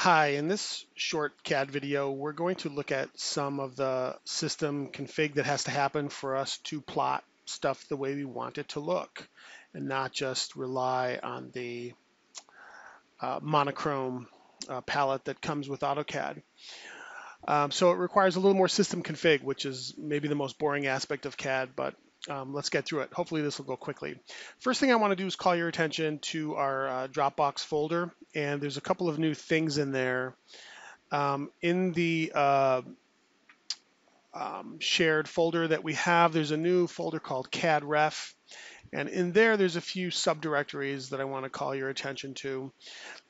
Hi, in this short CAD video, we're going to look at some of the system config that has to happen for us to plot stuff the way we want it to look and not just rely on the monochrome palette that comes with AutoCAD. So it requires a little more system config, which is maybe the most boring aspect of CAD, but let's get through it. Hopefully this will go quickly. First thing I want to do is call your attention to our Dropbox folder, and there's a couple of new things in there. In the shared folder that we have, there's a new folder called CAD Ref, and in there's a few subdirectories that I want to call your attention to.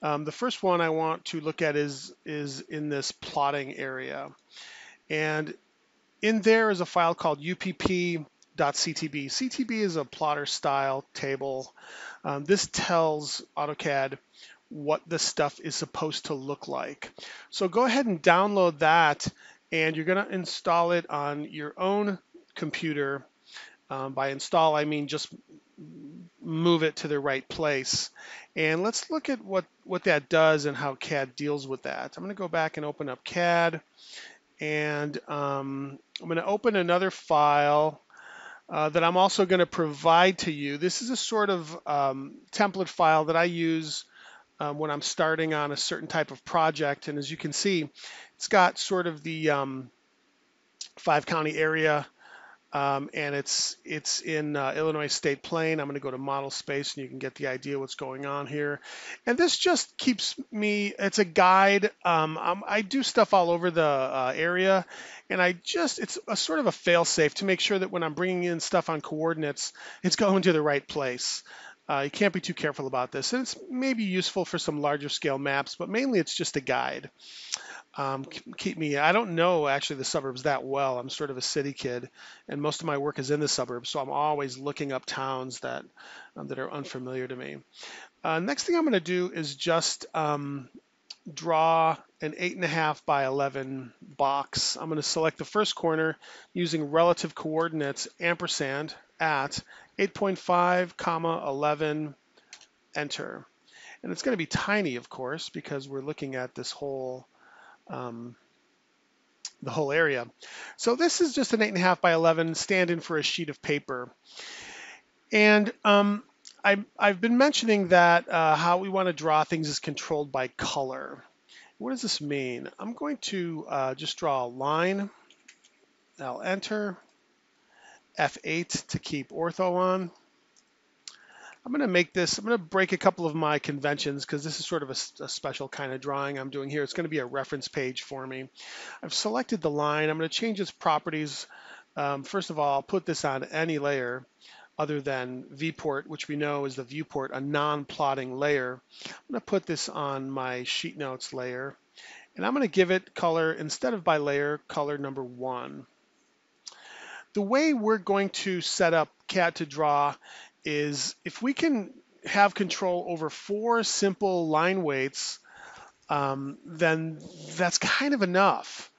The first one I want to look at is in this plotting area, and in there is a file called UPP.ctb. CTB is a plotter style table. This tells AutoCAD what the stuff is supposed to look like. So go ahead and download that, and you're going to install it on your own computer. By install, I mean just move it to the right place. And let's look at what that does and how CAD deals with that. I'm going to go back and open up CAD, and I'm going to open another file that I'm also going to provide to you. This is a sort of template file that I use when I'm starting on a certain type of project. And as you can see, it's got sort of the 5-county area, and it's in Illinois State Plain. I'm going to go to model space, and you can get the idea what's going on here. And this just keeps me, it's a guide. I do stuff all over the area, and it's a sort of a fail-safe to make sure that when I'm bringing in stuff on coordinates, it's going to the right place. You can't be too careful about this. And it's maybe useful for some larger scale maps, but mainly it's just a guide. I don't know actually the suburbs that well. I'm sort of a city kid, and most of my work is in the suburbs, so I'm always looking up towns that are unfamiliar to me. Next thing I'm going to do is just draw an 8.5 by 11 box. I'm going to select the first corner using relative coordinates ampersand at 8.5, comma 11, enter. And it's going to be tiny, of course, because we're looking at this whole the whole area. So this is just an 8.5 by 11 stand-in for a sheet of paper. And I've been mentioning that how we want to draw things is controlled by color. What does this mean? I'm going to just draw a line. I'll enter F8 to keep ortho on. I'm going to break a couple of my conventions because this is sort of a special kind of drawing I'm doing here. It's going to be a reference page for me. I've selected the line. I'm going to change its properties. First of all, I'll put this on any layer other than viewport, which we know is the viewport, a non-plotting layer. I'm going to put this on my sheet notes layer, and I'm going to give it color, instead of by layer, color number 1. The way we're going to set up CAD to draw is if we can have control over 4 simple line weights, then that's kind of enough.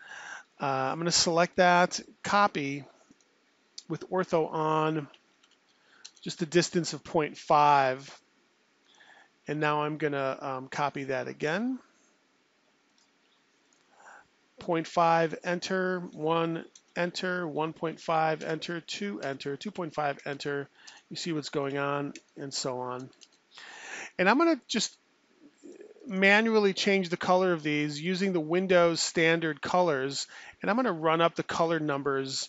I'm going to select that, copy with ortho on, just a distance of 0.5. And now I'm going to copy that again. 0.5, enter, 1, enter, 1.5, enter, 2, enter, 2.5, enter. You see what's going on, and so on. And I'm going to just manually change the color of these using the Windows standard colors, and I'm going to run up the color numbers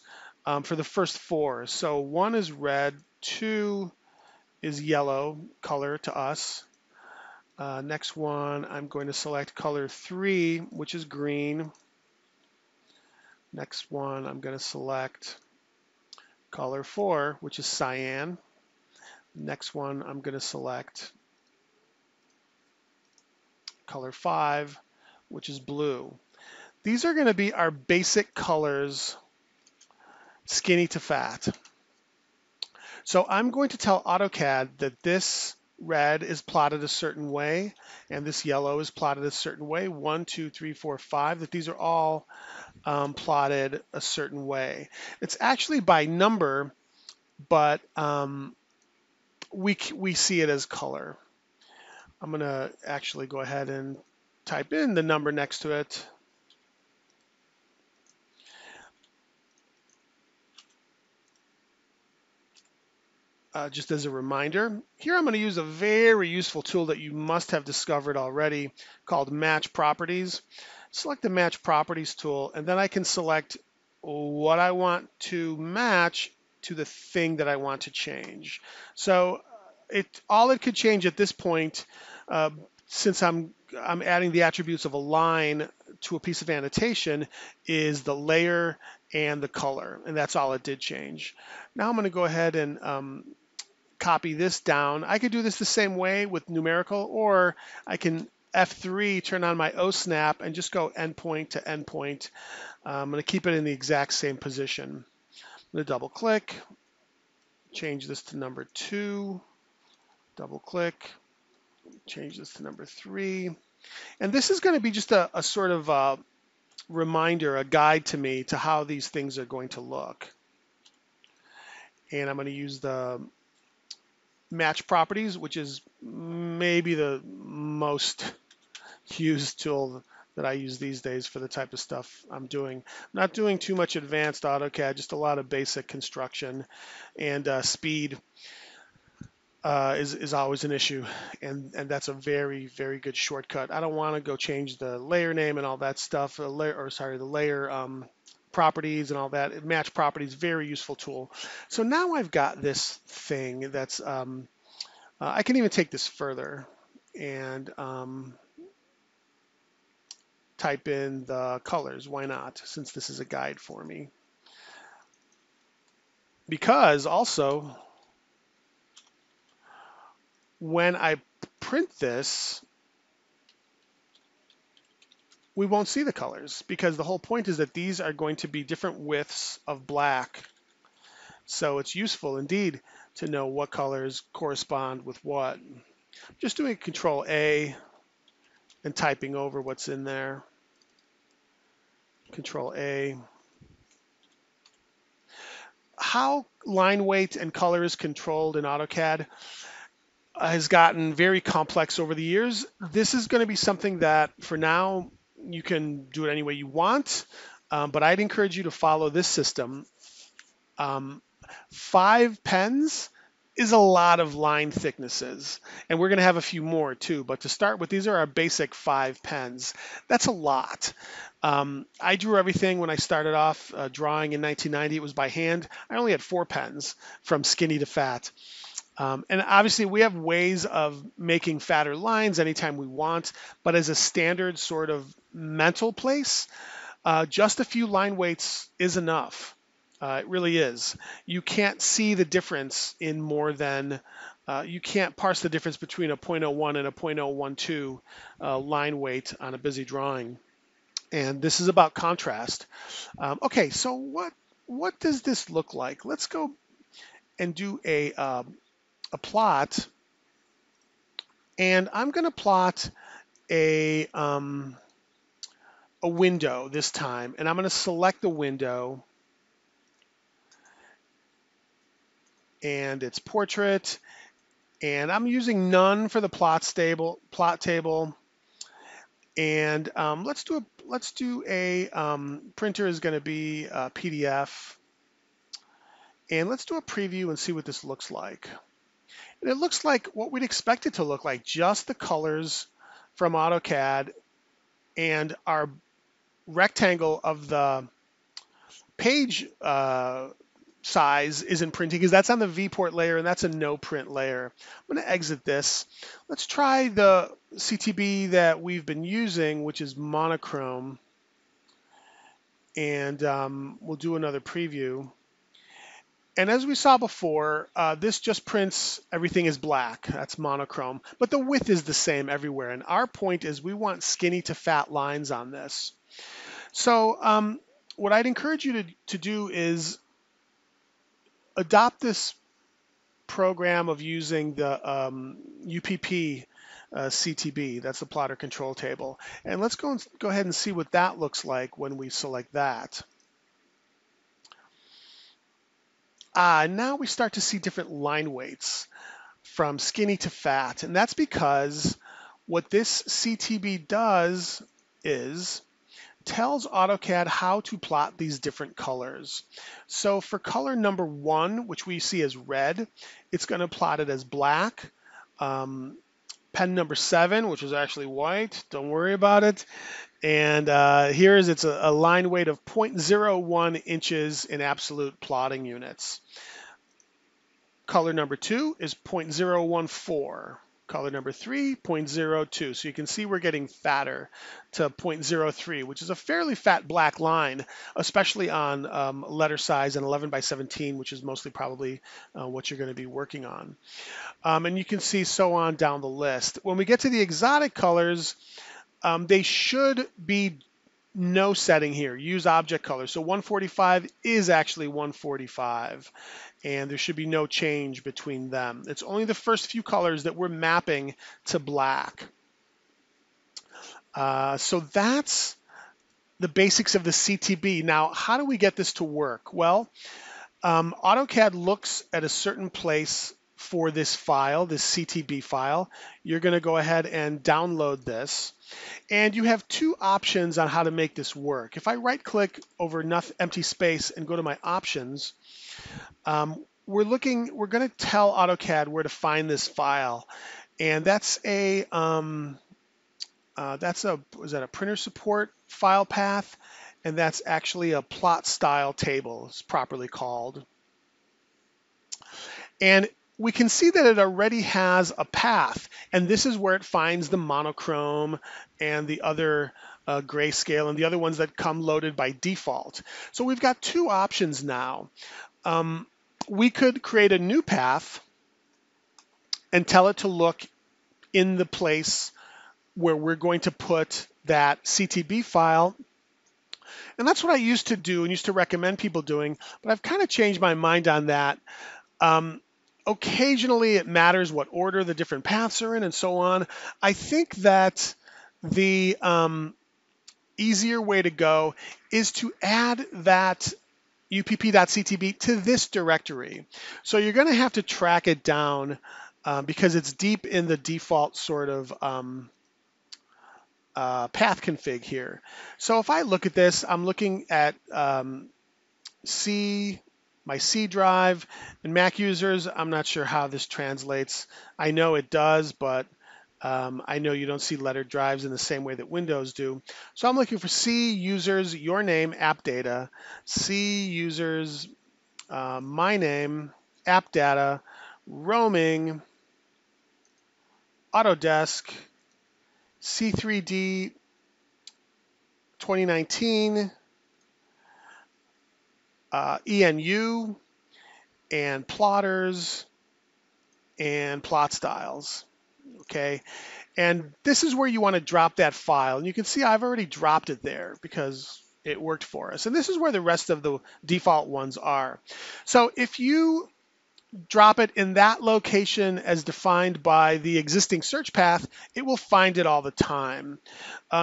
for the first 4. So 1 is red, 2 is yellow color to us. Next one, I'm going to select color 3, which is green. Next one, I'm going to select color 4, which is cyan. Next one, I'm going to select color 5, which is blue. These are going to be our basic colors, skinny to fat. So I'm going to tell AutoCAD that this red is plotted a certain way, and this yellow is plotted a certain way, 1, 2, 3, 4, 5, that these are all plotted a certain way. It's actually by number, but we see it as color. I'm going to actually go ahead and type in the number next to it. Just as a reminder, here I'm going to use a very useful tool that you must have discovered already called Match Properties. Select the Match Properties tool, and then I can select what I want to match to the thing that I want to change. So all it could change at this point, since I'm adding the attributes of a line to a piece of annotation, is the layer and the color, and that's all it did change. Now I'm going to go ahead and copy this down. I could do this the same way with numerical, or I can F3, turn on my O-snap, and just go endpoint to endpoint. I'm going to keep it in the exact same position. I'm going to double click, change this to number 2, double click, change this to number 3. And this is going to be just a sort of reminder, a guide to me to how these things are going to look. And I'm going to use the Match Properties, which is maybe the most used tool that I use these days for the type of stuff I'm doing. I'm not doing too much advanced AutoCAD, just a lot of basic construction, and speed is always an issue, and that's a very, very good shortcut. I don't want to go change the layer name and all that stuff, the layer properties and all that. Match Properties, very useful tool. So now I've got this thing that's, I can even take this further and type in the colors. Why not, since this is a guide for me? Because also, when I print this, we won't see the colors, because the whole point is that these are going to be different widths of black. So it's useful indeed to know what colors correspond with what. Just doing Control A and typing over what's in there. Control A. How line weight and color is controlled in AutoCAD has gotten very complex over the years. This is going to be something that, for now, you can do it any way you want, but I'd encourage you to follow this system. 5 pens is a lot of line thicknesses, and we're going to have a few more too, but to start with, these are our basic 5 pens. That's a lot. I drew everything when I started off drawing in 1990. It was by hand. I only had 4 pens, from skinny to fat. And obviously, we have ways of making fatter lines anytime we want, but as a standard sort of mental place, just a few line weights is enough. It really is. You can't see the difference in more than, you can't parse the difference between a 0.01 and a 0.012 line weight on a busy drawing. And this is about contrast. Okay, so what does this look like? Let's go and do a plot, and I'm going to plot a window this time, and I'm going to select the window, and it's portrait, and I'm using none for the plot table, and let's do a printer is going to be a PDF, and let's do a preview and see what this looks like. And it looks like what we'd expect it to look like, just the colors from AutoCAD, and our rectangle of the page size isn't printing because that's on the viewport layer, and that's a no print layer. I'm going to exit this. Let's try the CTB that we've been using, which is monochrome, and we'll do another preview. And as we saw before, this just prints everything is black. That's monochrome, but the width is the same everywhere. And our point is we want skinny to fat lines on this. So what I'd encourage you to do is adopt this program of using the UPP CTB. That's the plotter control table. And let's go ahead and see what that looks like when we select that. Now we start to see different line weights from skinny to fat, and that's because what this CTB does is tells AutoCAD how to plot these different colors. So for color number 1, which we see as red, it's going to plot it as black. Pen number 7, which is actually white, don't worry about it. And here's it's a line weight of 0.01 inches in absolute plotting units. Color number 2 is 0.014. Color number 3, 0.02. So you can see we're getting fatter to 0.03, which is a fairly fat black line, especially on letter size and 11 by 17, which is mostly probably what you're going to be working on. And you can see so on down the list. When we get to the exotic colors, they should be no setting here. Use object color. So 145 is actually 145. And there should be no change between them. It's only the first few colors that we're mapping to black. So that's the basics of the CTB. Now, how do we get this to work? Well, AutoCAD looks at a certain place for this file, this CTB file. You're going to go ahead and download this. And you have two options on how to make this work. If I right-click over empty space and go to my options, we're going to tell AutoCAD where to find this file, and that's a is that a printer support file path, and that's actually a plot style table, it's properly called. And we can see that it already has a path, and this is where it finds the monochrome and the other grayscale and the other ones that come loaded by default. So we've got two options now. We could create a new path and tell it to look in the place where we're going to put that CTB file. And that's what I used to do and used to recommend people doing, but I've kind of changed my mind on that. Occasionally it matters what order the different paths are in and so on. I think that the easier way to go is to add that UPP.CTB to this directory. So you're going to have to track it down because it's deep in the default sort of path config here. So if I look at this, I'm looking at my C drive, and Mac users, I'm not sure how this translates. I know it does, but I know you don't see lettered drives in the same way that Windows do. So I'm looking for C users, your name, app data, C users, my name, app data, roaming, Autodesk, C3D 2019, ENU, and plotters, and plot styles. Okay, and this is where you want to drop that file. And you can see I've already dropped it there because it worked for us. And this is where the rest of the default ones are. So if you drop it in that location as defined by the existing search path, it will find it all the time.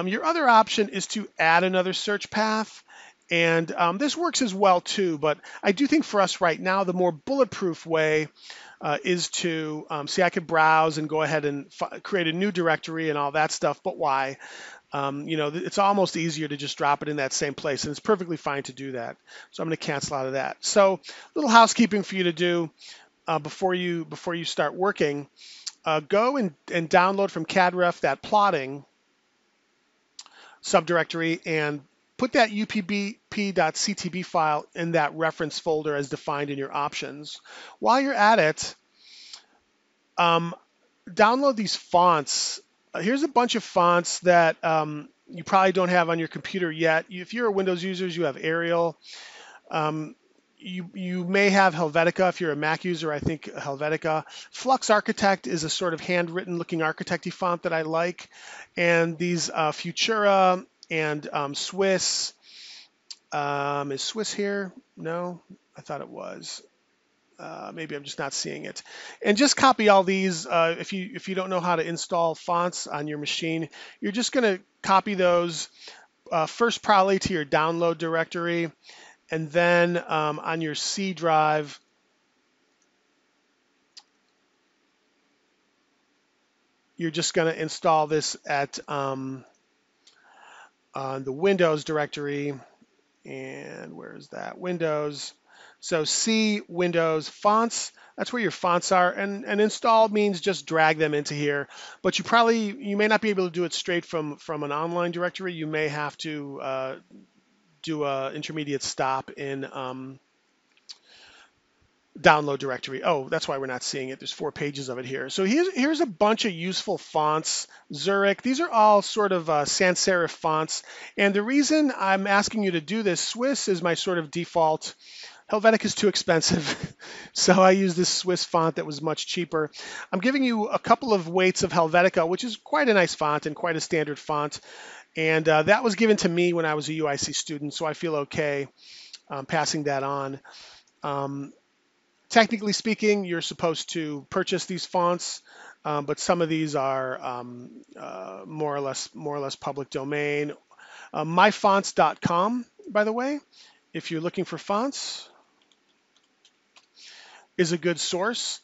Your other option is to add another search path. And this works as well too, but I do think for us right now, the more bulletproof way is to see, I could browse and go ahead and create a new directory and all that stuff, but why? It's almost easier to just drop it in that same place, and it's perfectly fine to do that. So I'm going to cancel out of that. So little housekeeping for you to do before you start working. Go and download from CADREF that plotting subdirectory and put that UPP.CTB file in that reference folder as defined in your options. While you're at it, download these fonts. Here's a bunch of fonts that you probably don't have on your computer yet. If you're a Windows user, you have Arial. You may have Helvetica. If you're a Mac user, I think Helvetica. Flux Architect is a sort of handwritten looking architect-y font that I like. And these Futura and Swiss. Is Swiss here? No, I thought it was. Maybe I'm just not seeing it. And just copy all these. If you don't know how to install fonts on your machine, you're just going to copy those first probably to your download directory, and then on your C drive, you're just going to install this at the Windows directory. And where is that? Windows. So C, Windows, fonts, that's where your fonts are. And install means just drag them into here. But you may not be able to do it straight from an online directory. You may have to do a intermediate stop in download directory. Oh, that's why we're not seeing it. There's 4 pages of it here. So here's a bunch of useful fonts. Zurich, these are all sort of sans serif fonts. And the reason I'm asking you to do this, Swiss is my sort of default. Helvetica is too expensive. So I use this Swiss font that was much cheaper. I'm giving you a couple of weights of Helvetica, which is quite a nice font and quite a standard font. And that was given to me when I was a UIC student, so I feel okay passing that on. Technically speaking, you're supposed to purchase these fonts, but some of these are more or less public domain. Myfonts.com, by the way, if you're looking for fonts, is a good source.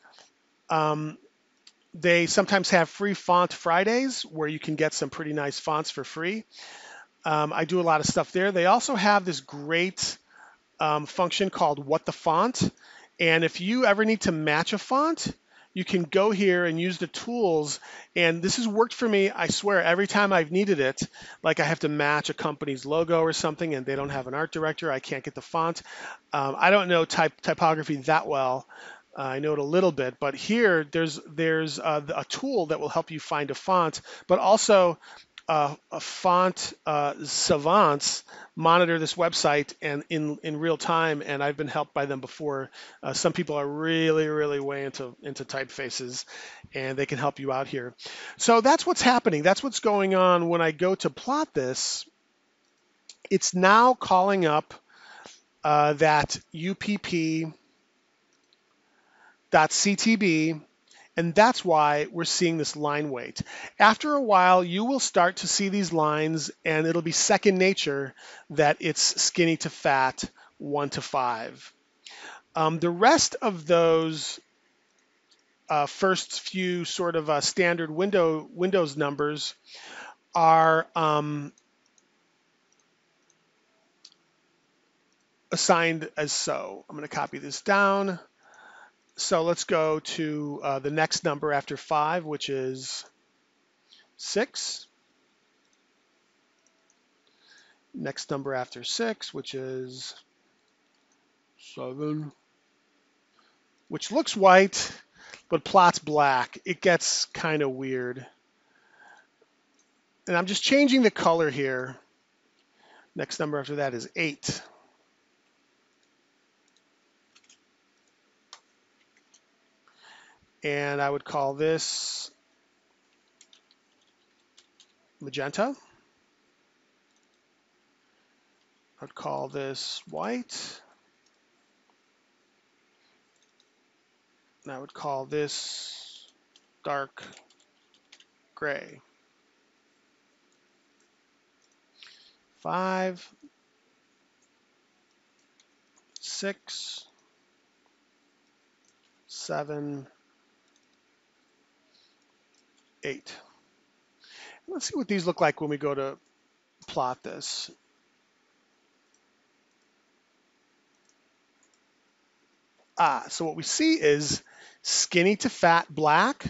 They sometimes have free font Fridays where you can get some pretty nice fonts for free. I do a lot of stuff there. They also have this great function called What the Font. And if you ever need to match a font, you can go here and use the tools. And this has worked for me, I swear, every time I've needed it. Like I have to match a company's logo or something and they don't have an art director, I can't get the font. I don't know typography that well. I know it a little bit, but here there's a tool that will help you find a font, but also a font savants monitor this website and in real time, and I've been helped by them before. Some people are really way into typefaces, and they can help you out here. So that's what's happening. That's what's going on when I go to plot this. It's now calling up that UPP.CTB, and that's why we're seeing this line weight. After a while, you will start to see these lines, and it'll be second nature that it's skinny to fat, 1 to 5. The rest of those first few sort of standard Windows numbers are assigned as so. I'm going to copy this down. So let's go to the next number after 5, which is 6. Next number after 6, which is 7, which looks white, but plots black. It gets kind of weird. And I'm just changing the color here. Next number after that is 8. And I would call this magenta. I'd call this white. And I would call this dark gray. 5, 6, 7, 8. Let's see what these look like when we go to plot this. So what we see is skinny to fat black,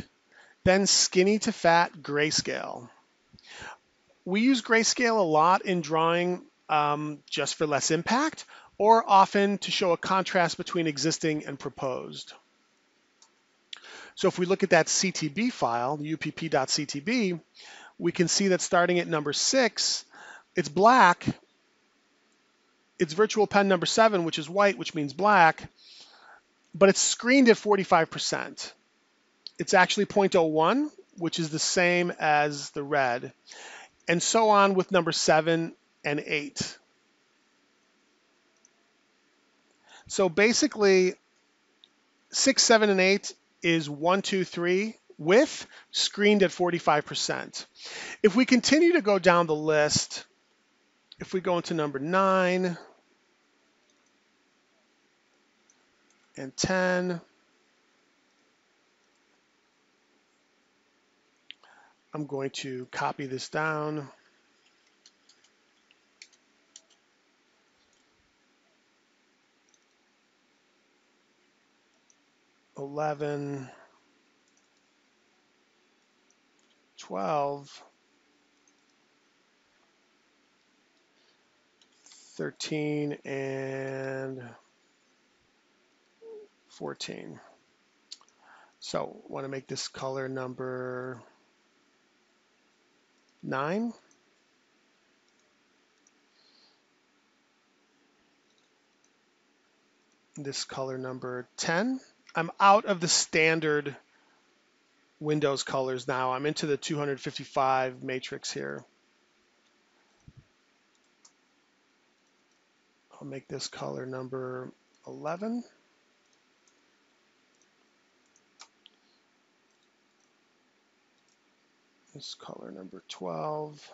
then skinny to fat grayscale. We use grayscale a lot in drawing just for less impact, or often to show a contrast between existing and proposed. So if we look at that CTB file, the UPP.CTB, we can see that starting at number 6, it's black. It's virtual pen number 7, which is white, which means black, but it's screened at 45%. It's actually 0.01, which is the same as the red, and so on with number 7 and 8. So basically, 6, 7, and 8 is 1, 2, 3 with screened at 45%. If we continue to go down the list, if we go into number 9 and 10, I'm going to copy this down. $11, $12, $13, and $14. So I want to make this color number 9. This color number 10. I'm out of the standard Windows colors now. I'm into the 255 matrix here. I'll make this color number 11. This color number 12.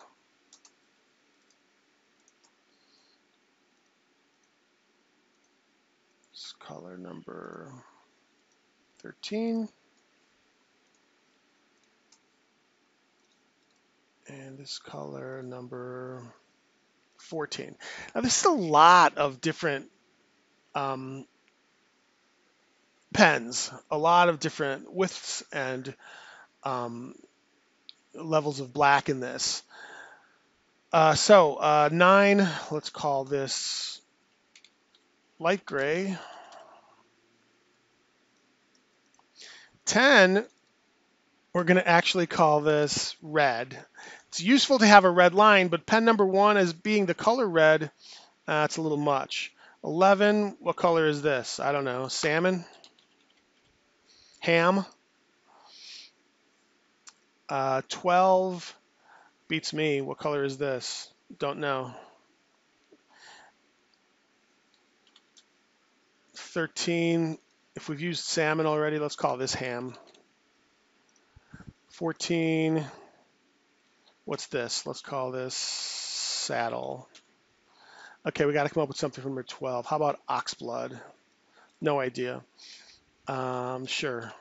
This color number 13. And this color number 14. Now this is a lot of different pens, a lot of different widths and levels of black in this. 9, let's call this light gray. 10, we're going to actually call this red. It's useful to have a red line, but pen number 1 as being the color red, it's a little much. 11, what color is this? I don't know, salmon? Ham? 12 beats me. What color is this? Don't know. 13, if we've used salmon already, let's call this ham. 14, what's this? Let's call this saddle. Okay, we got to come up with something for number 12. How about oxblood? No idea. Sure.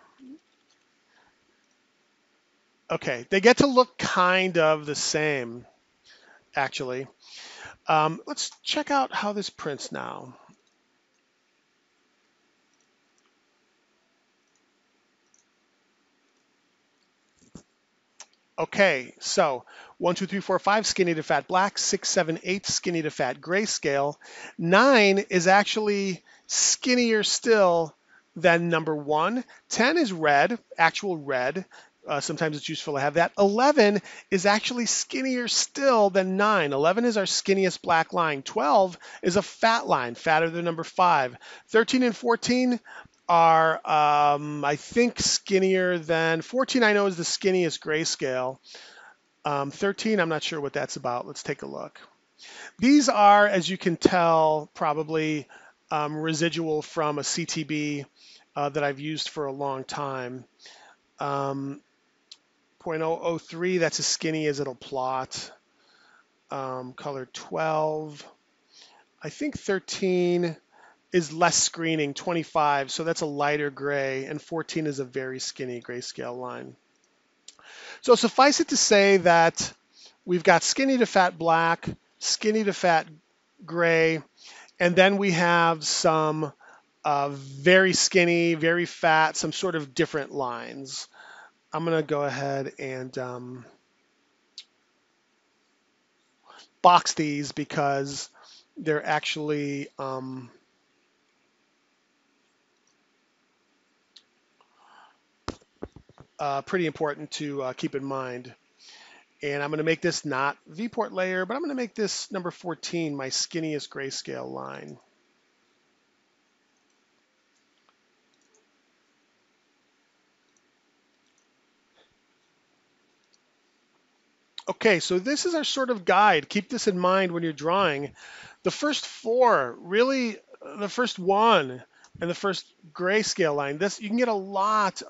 Okay, they get to look kind of the same, actually. Let's check out how this prints now. Okay, so 1, 2, 3, 4, 5, skinny to fat black, 6, 7, 8, skinny to fat grayscale. 9 is actually skinnier still than number 1. 10 is red, actual red. Sometimes it's useful to have that. 11 is actually skinnier still than 9. 11 is our skinniest black line. 12 is a fat line, fatter than number 5. 13 and 14 are, I think, skinnier than 14. I know is the skinniest grayscale. 13, I'm not sure what that's about. Let's take a look. These are, as you can tell, probably residual from a CTB that I've used for a long time. 0.003, that's as skinny as it'll plot. Color 12. I think 13 is less screening, 25, so that's a lighter gray, and 14 is a very skinny grayscale line. So suffice it to say that we've got skinny to fat black, skinny to fat gray, and then we have some very skinny, very fat, some sort of different lines. I'm going to go ahead and box these because they're actually pretty important to keep in mind. And I'm going to make this not viewport layer, but I'm going to make this number 14 my skinniest grayscale line. Okay, so this is our sort of guide. Keep this in mind when you're drawing. The first 4, really the first 1 and the first grayscale line, this you can get a lot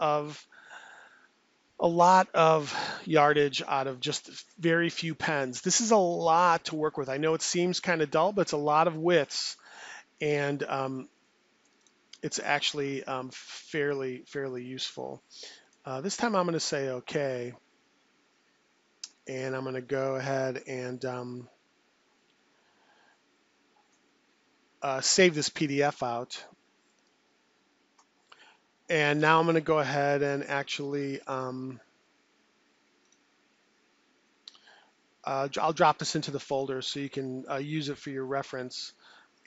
of yardage out of just very few pens. This is a lot to work with. I know it seems kind of dull, but it's a lot of widths, and it's actually fairly useful. This time I'm going to say okay. And I'm going to go ahead and save this PDF out. And now I'm going to go ahead and actually, I'll drop this into the folder so you can use it for your reference.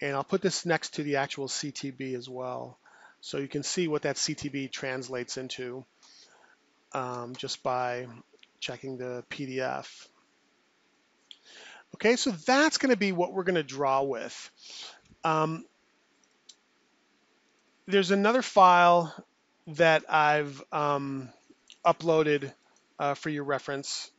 And I'll put this next to the actual CTB as well. So you can see what that CTB translates into just by checking the PDF. Okay, so that's going to be what we're going to draw with. There's another file that I've uploaded for your reference,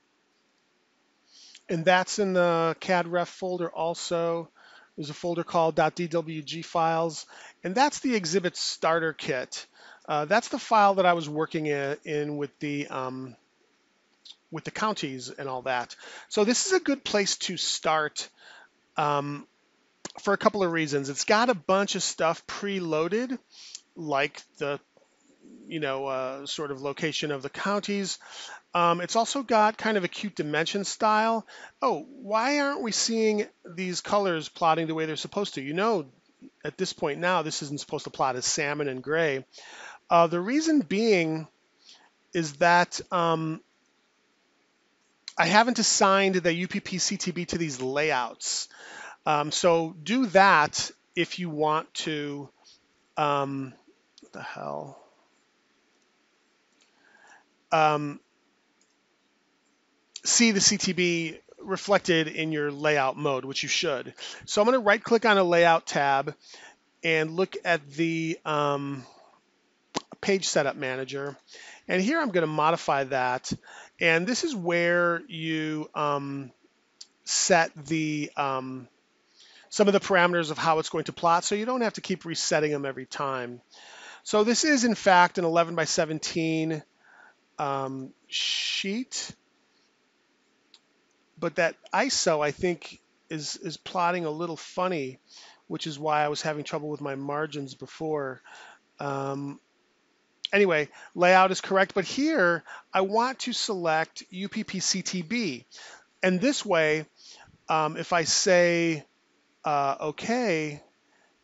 and that's in the CAD ref folder also. There's a folder called .dwg files, and that's the exhibit starter kit. That's the file that I was working in with the counties and all that. So this is a good place to start for a couple of reasons. It's got a bunch of stuff preloaded, like the sort of location of the counties. It's also got kind of acute dimension style. Oh, why aren't we seeing these colors plotting the way they're supposed to? You know, at this point now, this isn't supposed to plot as salmon and gray. The reason being is that I haven't assigned the UPP-CTB to these layouts. So do that if you want to, what the hell? See the CTB reflected in your layout mode, which you should. So I'm going to right click on a layout tab and look at the page setup manager. And here I'm going to modify that. And this is where you set the some of the parameters of how it's going to plot, so you don't have to keep resetting them every time. So this is in fact an 11 by 17 sheet. But that ISO, I think, is plotting a little funny, which is why I was having trouble with my margins before. Anyway, layout is correct, but here I want to select UPP-CTB. And this way, if I say OK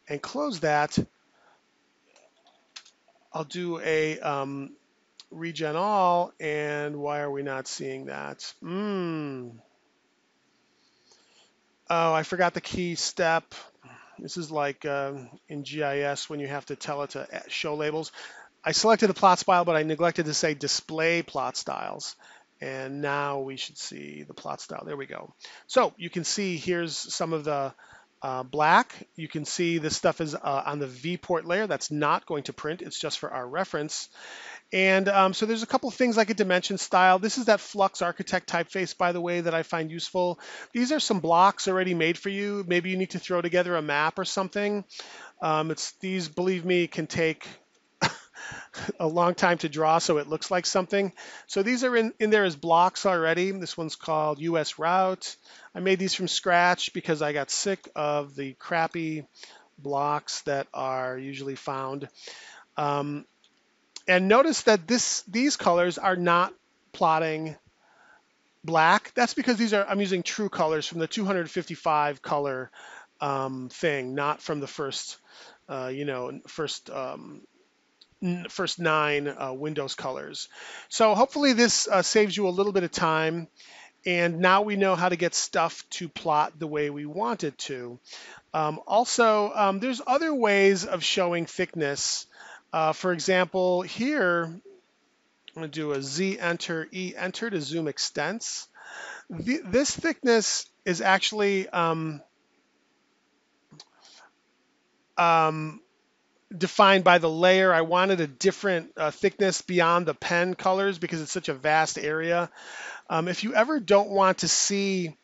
and close that, I'll do a regen all, and why are we not seeing that? Oh, I forgot the key step. This is like in GIS when you have to tell it to show labels. I selected the plot style, but I neglected to say display plot styles. And now we should see the plot style. There we go. So you can see here's some of the black. You can see this stuff is on the viewport layer. That's not going to print. It's just for our reference. And so there's a couple of things like a dimension style. This is that Flux Architect typeface, by the way, that I find useful. These are some blocks already made for you. Maybe you need to throw together a map or something. These, believe me, can take a long time to draw so it looks like something. So these are in there as blocks already. This one's called US Route. I made these from scratch because I got sick of the crappy blocks that are usually found. And notice that these colors are not plotting black. That's because I'm using true colors from the 255 color thing, not from the first, first 9 Windows colors. So hopefully this saves you a little bit of time. And now we know how to get stuff to plot the way we want it to. Also, there's other ways of showing thickness. For example, here, I'm going to do a Z enter, E enter to zoom extents. This thickness is actually defined by the layer. I wanted a different thickness beyond the pen colors because it's such a vast area. If you ever don't want to see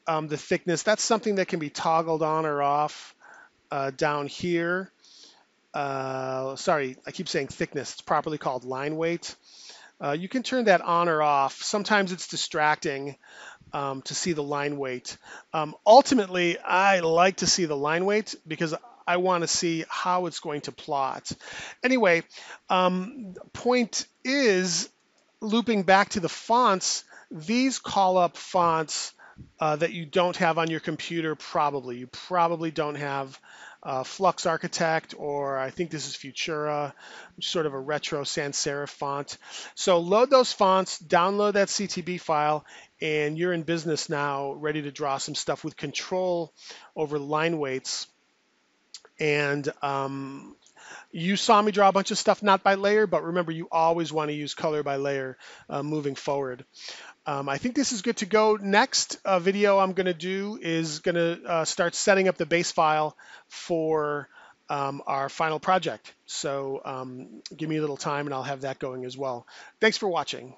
the thickness, that's something that can be toggled on or off down here. Sorry, I keep saying thickness. It's properly called line weight. You can turn that on or off. Sometimes it's distracting to see the line weight. Ultimately, I like to see the line weight because I want to see how it's going to plot. Anyway, point is looping back to the fonts, these call up fonts that you don't have on your computer probably. You probably don't have Flux Architect, or I think this is Futura, which is sort of a retro sans serif font. So load those fonts, download that CTB file, and you're in business now, ready to draw some stuff with control over line weights. And you saw me draw a bunch of stuff not by layer, but remember, you always want to use color by layer moving forward. I think this is good to go. Next video I'm going to do is going to start setting up the base file for our final project. So give me a little time and I'll have that going as well. Thanks for watching.